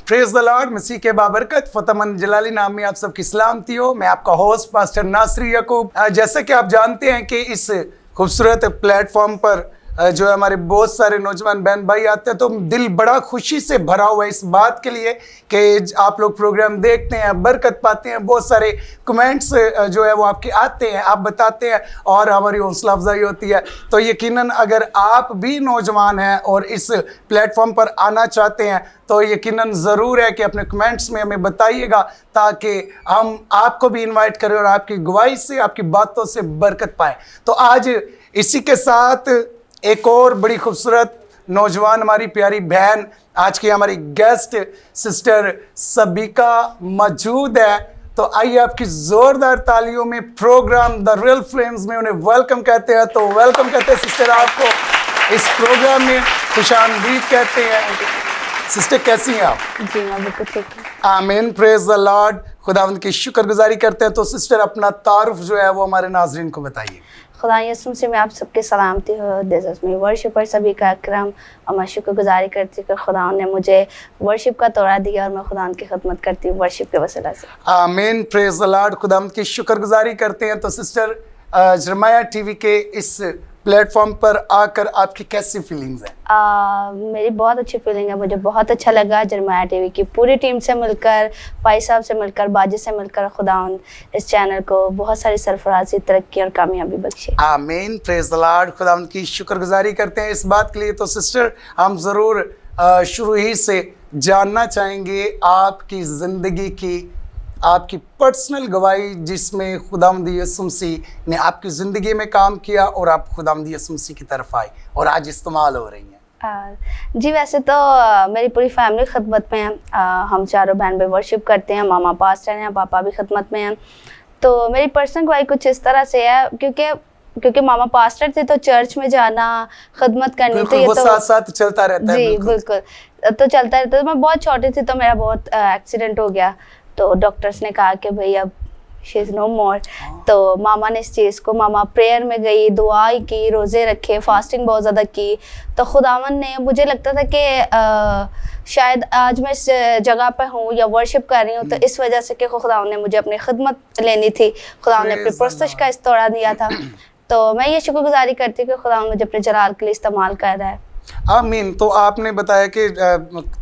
Praise the Lord, मसीह के बाबरकत, फतमन जलाली नाम में आप सबकी सलामती हो। मैं आपका होस्ट पास्टर नासरी यकूब। जैसे कि आप जानते हैं कि इस खूबसूरत प्लेटफॉर्म पर जो है हमारे बहुत सारे नौजवान बहन भाई आते हैं, तो दिल बड़ा खुशी से भरा हुआ है इस बात के लिए कि आप लोग प्रोग्राम देखते हैं, बरकत पाते हैं। बहुत सारे कमेंट्स जो है वो आपके आते हैं, आप बताते हैं और हमारी हौसला अफजाई होती है। तो यकीनन अगर आप भी नौजवान हैं और इस प्लेटफॉर्म पर आना चाहते हैं तो यकीनन ज़रूर है कि अपने कमेंट्स में हमें बताइएगा, ताकि हम आपको भी इनवाइट करें और आपकी गवाही से, आपकी बातों से बरकत पाएँ। तो आज इसी के साथ एक और बड़ी खूबसूरत नौजवान हमारी प्यारी बहन, आज की हमारी गेस्ट सिस्टर सबिका मौजूद है। तो आइए आपकी जोरदार तालियों में प्रोग्राम द रियल फ्लेम्स में उन्हें वेलकम कहते हैं। तो वेलकम कहते हैं सिस्टर आपको इस प्रोग्राम में, खुशामदीद कहते हैं। सिस्टर कैसी हैं आप? जी मैं बिल्कुल ठीक हूँ। आमीन, प्रेज द लॉर्ड। खुदावंद की शुक्रगुजारी करते हैं। तो सिस्टर अपना तारुफ जो है वो हमारे नाजरीन को बताइए। खुदा यसुम से मैं आप सबके सलामती हो। दिस इज मी वर्शिपर सभी का अकरम, और मैं शुक्रगुजारी करती हूँ कि खुदा ने मुझे वर्शिप का तोड़ा दिया और मैं खुदा की खिदमत करती हूँ वर्शिप के वसीला से। आमीन, प्रेज द लॉर्ड। खुदावंद की शुक्रगुजारी करते हैं। तो सिस्टर जरमाया टीवी के इस प्लेटफॉर्म पर आकर आपकी कैसी फीलिंग्स हैं? मेरी बहुत अच्छी फीलिंग है। मुझे बहुत अच्छा लगा जरमाया टीवी की पूरी टीम से मिलकर, भाई साहब से मिलकर, बाजी से मिलकर। खुदावंद इस चैनल को बहुत सारी सरफराजी, तरक्की और कामयाबी बख्शे। आमीन, प्रेज द लॉर्ड। खुदावंद की शुक्रगुजारी करते हैं इस बात के लिए। तो सिस्टर हम ज़रूर शुरू ही से जानना चाहेंगे आपकी ज़िंदगी की, आपकी पर्सनल गवाही जिसमें खुदावंद यीशु मसीह ने आपकी ज़िंदगी में काम किया और आप खुदावंद यीशु मसीह की तरफ आए और आज इस्तेमाल हो रही हैं। जी वैसे तो मेरी पूरी फैमिली खिदमत में है। हम चारों बहन भाई वर्शिप करते हैं। मामा पास्टर हैं, पापा भी खिदमत में हैं। तो मेरी पर्सनल गवाही कुछ इस तरह से है, क्योंकि मामा पास्टर थे तो चर्च में जाना, खिदमत करनी, तो ये वो तो साथ साथ चलता रहता है। जी बिल्कुल तो चलता रहता है। मैं बहुत छोटी थी तो मेरा बहुत एक्सीडेंट हो गया, तो डॉक्टर्स ने कहा कि भाई अब शी इज़ नो मोर। तो मामा ने इस चीज़ को, मामा प्रेयर में गई, दुआ की, रोज़े रखे, फास्टिंग बहुत ज़्यादा की। तो खुदावन ने, मुझे लगता था कि शायद आज मैं इस जगह पर हूँ या वर्शिप कर रही हूँ तो इस वजह से कि खुदावन ने मुझे अपनी खिदमत लेनी थी। खुदावन ने अपनी परस्तश का इस्तौरा दिया था। तो मैं ये शुक्रगुजारी करती हूँ कि खुदावन मुझे अपने जलाल के लिए इस्तेमाल कर रहा है। आमीन। तो आपने बताया कि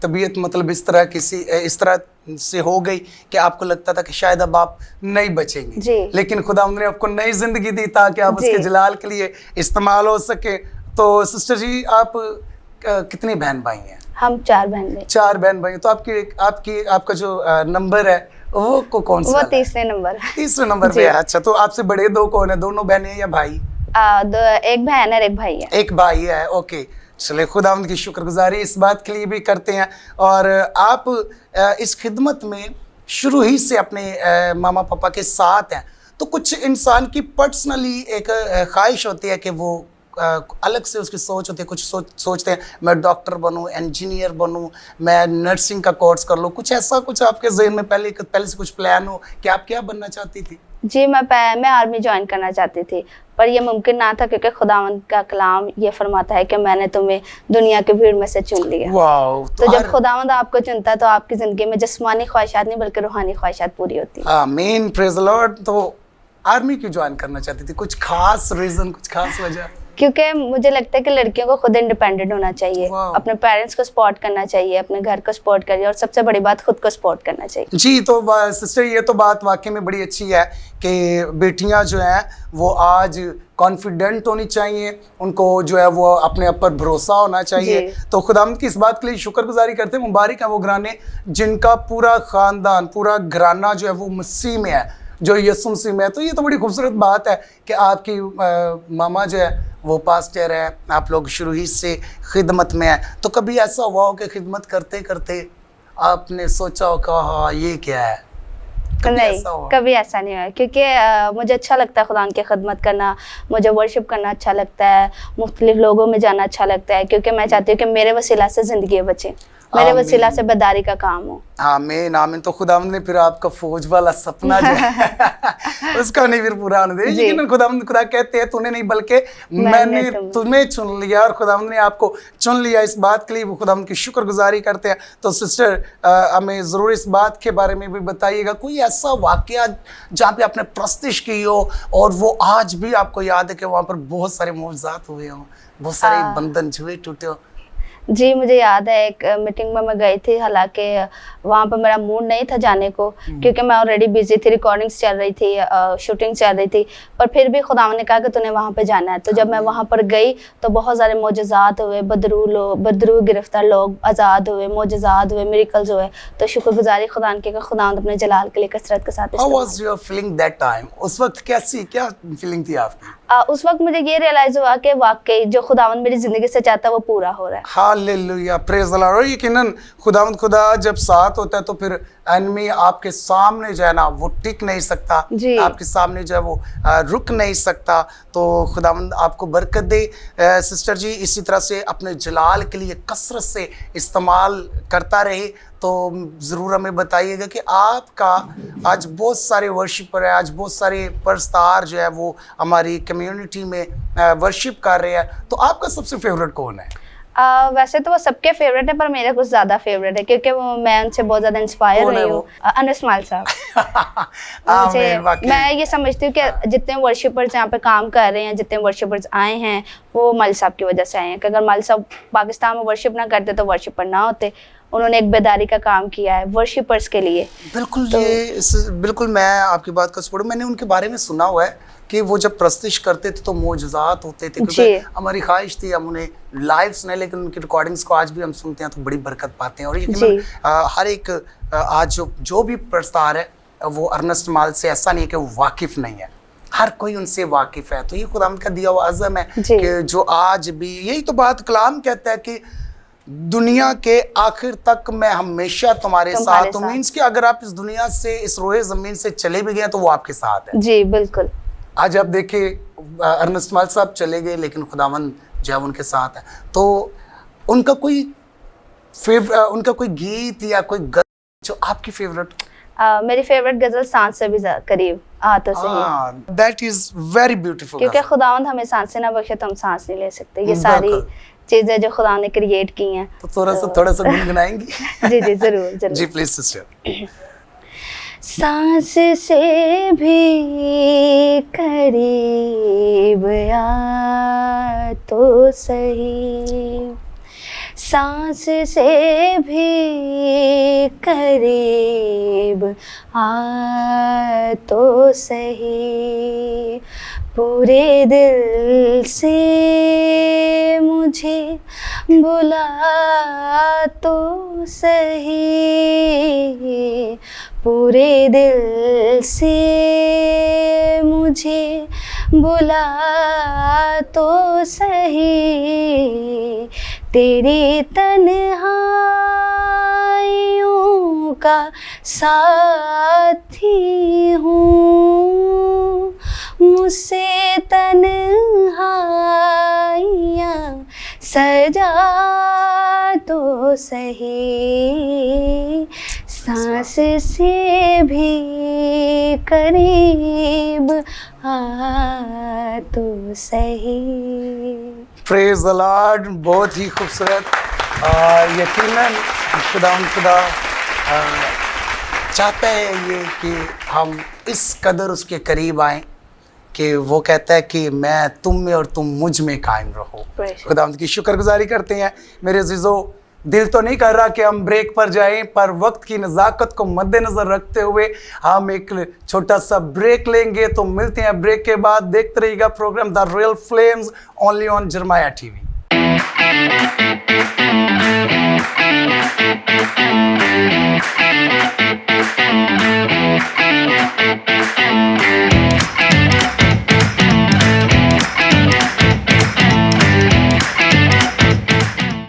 तबीयत मतलब इस तरह से हो गई कि आपको लगता था कि शायद अब आप नहीं बचेंगे, लेकिन खुदा ने आपको नई जिंदगी दी ताकि आप उसके जलाल के लिए इस्तेमाल हो सके। तो सिस्टर जी, आप कितनी बहन भाई हैं? हम 4 बहन भाई। 4 बहन भाई। तो आपका जो नंबर है वो कौन सा? वो तीसरे नंबर पे है। अच्छा, तो आपसे बड़े 2 कौन है? दोनों बहनें या भाई? एक बहन है, एक भाई है। एक भाई है, ओके। चले, खुदावंद की शुक्रगुजारी इस बात के लिए भी करते हैं। और आप इस खिदमत में शुरू ही से अपने मामा पापा के साथ हैं, तो कुछ इंसान की पर्सनली एक ख्वाहिश होती है कि वो अलग से उसकी सोच होती है। कुछ सोचते हैं मैं डॉक्टर बनूं, इंजीनियर बनूं, मैं नर्सिंग का कोर्स कर लूं। कुछ ऐसा कुछ आपके जहन में पहले से कुछ प्लान हो कि आप क्या बनना चाहती थी? जी मैं आर्मी ज्वाइन करना चाहती थी, पर यह मुमकिन ना था क्योंकि खुदावंद का कलाम ये फरमाता है कि मैंने तुम्हें दुनिया की भीड़ में से चुन लिया। तो जब खुदावंद आपको चुनता है तो आपकी जिंदगी में जिस्मानी ख्वाहिशात नहीं बल्कि रूहानी ख्वाहिशात पूरी होती है। आमीन, प्रेज द लॉर्ड। तो आर्मी क्यों ज्वाइन करना चाहती थी? कुछ खास रीजन, कुछ खास वजह? क्योंकि मुझे लगता है कि लड़कियों को खुद इंडिपेंडेंट होना चाहिए, अपने पेरेंट्स को सपोर्ट करना चाहिए, अपने घर को सपोर्ट करिए और सबसे बड़ी बात खुद को सपोर्ट करना चाहिए। जी, तो सिस्टर ये तो बात वाकई में बड़ी अच्छी है कि बेटियां जो हैं वो आज कॉन्फिडेंट होनी चाहिए, उनको जो है वो अपने ऊपर भरोसा होना चाहिए। तो खुदावंद की इस बात के लिए शुक्रगुजारी करते हैं। मुबारक है वो घराने जिनका पूरा ख़ानदान, पूरा घराना जो है वो मसीह में है, जो यीशु मसीह में है। तो ये तो बड़ी खूबसूरत बात है कि आपकी मामा जो है वो पास्टर है, आप लोग शुरू ही से खिदमत में है। तो कभी ऐसा हुआ हो कि खिदमत करते करते आपने सोचा हो कि हाँ ये क्या है? नहीं, कभी ऐसा नहीं हुआ, क्योंकि मुझे अच्छा लगता है खुदा की खिदमत करना, मुझे वर्शिप करना अच्छा लगता है, मुख्तलिफ लोगों में जाना अच्छा लगता है, क्योंकि मैं चाहती हूँ कि मेरे वसीला से ज़िंदगी बचे। मेरे आमीन। वसीला से बेदारी का काम हो। आमीन आमीन। तो खुदावंद ने फिर आपका फौज वाला सपना जो है उसका नहीं फिर पूरा होने दे, जी। लेकिन खुदा कहते हैं तूने नहीं बल्कि मैंने मैंने तुम्हें चुन लिया, और खुदावंद ने आपको चुन लिया। इस बात के लिए वो खुदावंद की शुक्रगुजारी करते हैं। तो सिस्टर हमें ज़रूर इस बात के बारे में भी बताइएगा, कोई ऐसा वाकया जहाँ पे आपने प्रस्तिश की हो और वो आज भी आपको याद है कि वहाँ पर बहुत सारे मौजूदात हुए हों, बहुत सारे बंधन जुए टूटे हो। जी, मुझे याद है एक मीटिंग में मैं गई थी, हालांकि वहाँ पर मेरा मूड नहीं था जाने को, क्योंकि मैं ऑलरेडी बिजी थी, रिकॉर्डिंग्स चल रही थी, शूटिंग चल रही थी, पर फिर भी खुदावंद ने कहा कि तूने वहाँ पे जाना है। तो जब मैं वहाँ पर गई तो बहुत सारे मोजज़ात हुए, बदरू गिरफ्तार लोग आज़ाद हुए, मोजज़ात हुए, मिरेकल्स हुए। तो शुक्रगुजारी खुदावंद की कि खुदावंद अपने जलाल के लिए कसरत के साथ How was your feeling that time? उस वक्त क्या फीलिंग थी आपकी? उस वक्त मुझे ये रियलाइज हुआ कि वाकई जो खुदावंद मेरी ज़िंदगी से चाहता है वो पूरा हो रहा है। Hallelujah, praise the Lord. और यकीनन खुदा जब साथ होता है तो फिर एनिमी आपके सामने जो है ना वो टिक नहीं सकता, जी। आपके सामने जो है वो रुक नहीं सकता। तो खुदावंद आपको बरकत दे। सिस्टर जी इसी तरह से अपने जलाल के लिए कसरत से इस्तेमाल करता रहे। तो ज़रूर हमें बताइएगा कि आपका आज बहुत सारे वर्शिपर है, आज बहुत सारे परस्तार जो है वो हमारी कम्युनिटी में वर्शिप कर रहे हैं, तो आपका सबसे फेवरेट कौन है? वैसे तो वो सबके फेवरेट है, पर मेरा कुछ ज़्यादा फेवरेट है क्योंकि वो मैं उनसे बहुत ज़्यादा इंस्पायर कौन है हुई वो? हूँ। अनस माल साहब। आमीन, वाकई। मैं ये समझती हूँ कि जितने वर्शिपर्स यहाँ पे काम कर रहे हैं, जितने वर्शिपर्स आए हैं, वो मल साहब की वजह से आए हैं। कि अगर मल साहब पाकिस्तान में वर्शिप ना करते तो वर्शिपर ना होते। उन्होंने एक बेदारी का काम किया है वर्शिपर्स के लिए। बिल्कुल, बिल्कुल मैं आपकी बात का सपोर्ट, मैंने उनके बारे में सुना हुआ है कि वो जब प्रस्तिश करते थे तो मोजज़ात होते थे, क्योंकि हमारी ख्वाहिश थी हम उन्हें लाइव सुने, लेकिन उनकी रिकॉर्डिंग्स को आज भी हम सुनते हैं तो बड़ी बरकत पाते हैं। और यकीनन हर एक आज जो भी प्रस्तार है वो अर्नेस्ट माल से ऐसा नहीं है कि वो वाकिफ़ नहीं है, हर कोई उनसे वाकिफ़ है। तो ये खुदावंद का दिया हुआ अज़म है कि जो आज भी, यही तो बात कलाम कहता है कि दुनिया के आखिर तक मैं हमेशा तुम्हारे साथ हूँ। मीन्स कि अगर आप इस दुनिया से, इस रोए ज़मीन से चले भी गए तो वो आपके साथ है। जी बिल्कुल। आज आप देखिए अर्नेस्ट माल साहब चले गए, लेकिन खुदावंद जो है उनके साथ है। तो उनका कोई गीत या कोई गज़ल जो आपकी फेवरेट? मेरी फेवरेट गज़ल सांस से भी करीब आ तो सही। That is very beautiful. क्योंकि खुदावंद हमें सांसें ना बख्शे तो हम सांस नहीं ले सकते। ये सारी चीजें जो खुदा ने क्रिएट की हैं, तो थोड़ा सा गुनगुनाएंगी? जी जरूर। जी प्लीज सिस्टर। सांस से भी करीब आ तो सही, सांस से भी करीब आ तो सही, पूरे दिल से मुझे बुला तो सही, पूरे दिल से मुझे बुला तो सही, तेरी तन्हाइयों का साथी हूँ, मुझसे तन्हाइयाँ सजा तो सही, सांस से भी करीब आ तो सही। प्रेज द लॉर्ड, बहुत ही खूबसूरत। यकीनन खुदा चाहता है ये कि हम इस कदर उसके करीब आएं कि वो कहता है कि मैं तुम में और तुम मुझ में कायम रहो। खुदावंद की शुक्रगुजारी करते हैं। मेरे अज़ीज़ों, दिल तो नहीं कर रहा कि हम ब्रेक पर जाएं, पर वक्त की नज़ाकत को मद्देनज़र रखते हुए हम एक छोटा सा ब्रेक लेंगे। तो मिलते हैं ब्रेक के बाद। देखते रहिएगा programme the real flames only on जरमाया टीवी।